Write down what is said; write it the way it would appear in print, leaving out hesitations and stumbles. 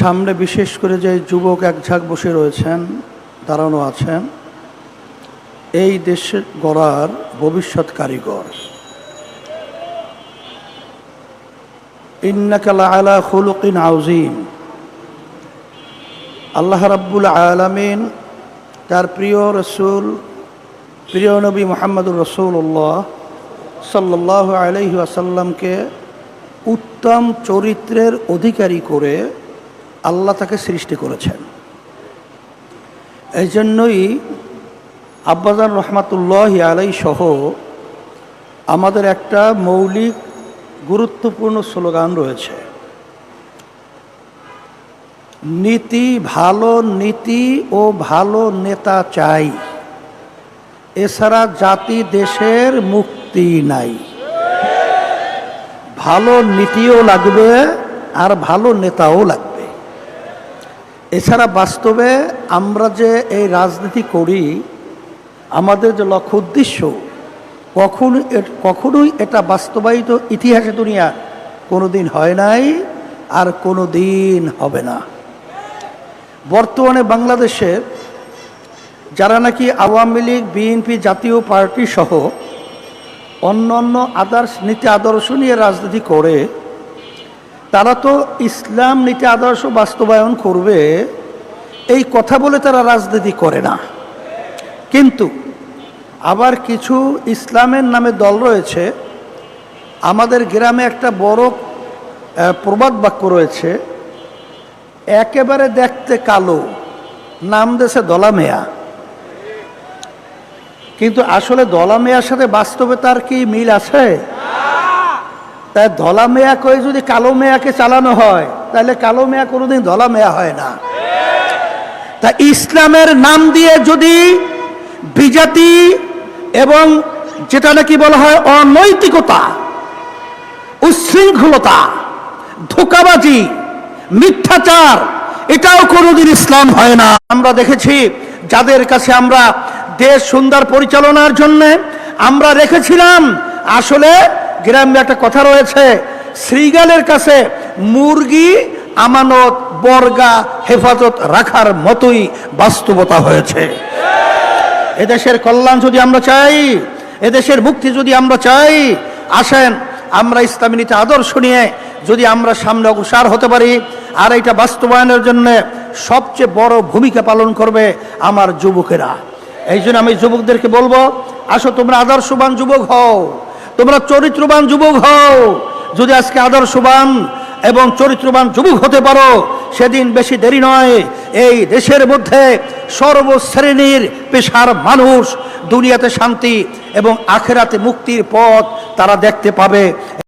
সামনে বিশেষ করে যে যুবক একঝাঁক বসে রয়েছেন, দাঁড়ানো আছেন, এই দেশ গড়ার ভবিষ্যৎ কারিগর। ইন্নাকা লাআলা খুলুকিন আযীম। আল্লাহ রাব্বুল আলামিন তার প্রিয় রসুল, প্রিয় নবী মুহাম্মদুর রাসূলুল্লাহ সাল্লাল্লাহু আলাইহি ওয়াসাল্লামকে উত্তম চরিত্রের অধিকারী করে আল্লাহ তাকে সৃষ্টি করেছেন। এই জন্যই আব্বাজান রহমাতুল্লাহি আলাইহি সহ আমাদের একটা মৌলিক গুরুত্বপূর্ণ স্লোগান রয়েছে, ভালো নীতি ও ভালো নেতা চাই, এছাড়া জাতি দেশের মুক্তি নাই। ভালো নীতিও লাগবে আর ভালো নেতাও লাগবে। এছাড়া বাস্তবে আমরা যে এই রাজনীতি করি, আমাদের যে লক্ষ্য উদ্দেশ্য, কখনোই এটা বাস্তবায়িত ইতিহাসে দুনিয়া কোনোদিন হয় নাই আর কোনো দিন হবে না। বর্তমানে বাংলাদেশের যারা নাকি আওয়ামী লীগ, বিএনপি, জাতীয় পার্টি সহ অন্যান্য নীতি আদর্শ নিয়ে রাজনীতি করে, তারা তো ইসলাম নীতি আদর্শ বাস্তবায়ন করবে এই কথা বলে তারা রাজনীতি করে না। কিন্তু আবার কিছু ইসলামের নামে দল রয়েছে। আমাদের গ্রামে একটা বড় প্রবাদ বাক্য রয়েছে, একেবারে দেখতে কালো, নাম দেশে দলা মেয়া। কিন্তু আসলে দলা মেয়ার সাথে বাস্তবে তার কি মিল আছে? তাই ধলা মেয়া কয়ে যদি কালো মেয়াকে চালানো হয়, তাহলে কালো মেয়া কোনোদিন ধলা মেয়া হয় না। তা ইসলামের নাম দিয়ে যদি বিজাতি এবং যেটা নাকি বলা হয় অনৈতিকতা, উচ্ছৃঙ্খলতা, ধোঁকাবাজি, মিথ্যাচার, এটাও কোনোদিন ইসলাম হয় না। আমরা দেখেছি যাদের কাছে আমরা দেশ সুন্দর পরিচালনার জন্য আমরা রেখেছিলাম, আসলে গ্রামে একটা কথা রয়েছে, শ্রীগালের কাছে মুরগি আমানত বর্গা হেফাজত রাখার মতোই বাস্তবতা হয়েছে। এদেশের কল্যাণ যদি আমরা চাই, এদেশের মুক্তি যদি আমরা চাই, আসেন আমরা ইসলামী নীতি আদর্শ নিয়ে যদি আমরা সামনে অগ্রসর হতে পারি। আর এটা বাস্তবায়নের জন্য সবচেয়ে বড় ভূমিকা পালন করবে আমার যুবকেরা। এই জন্য আমি যুবকদেরকে বলবো, আসো তোমরা আদর্শবান যুবক হও, তোমরা চরিত্রবান যুবক হও। যদি আজকে আদর্শবান এবং চরিত্রবান যুবক হতে পারো, সেদিন বেশি দেরি নয়, এই দেশের মধ্যে সর্বশ্রেণীর পেশার মানুষ দুনিয়াতে শান্তি এবং আখেরাতে মুক্তির পথ তারা দেখতে পাবে।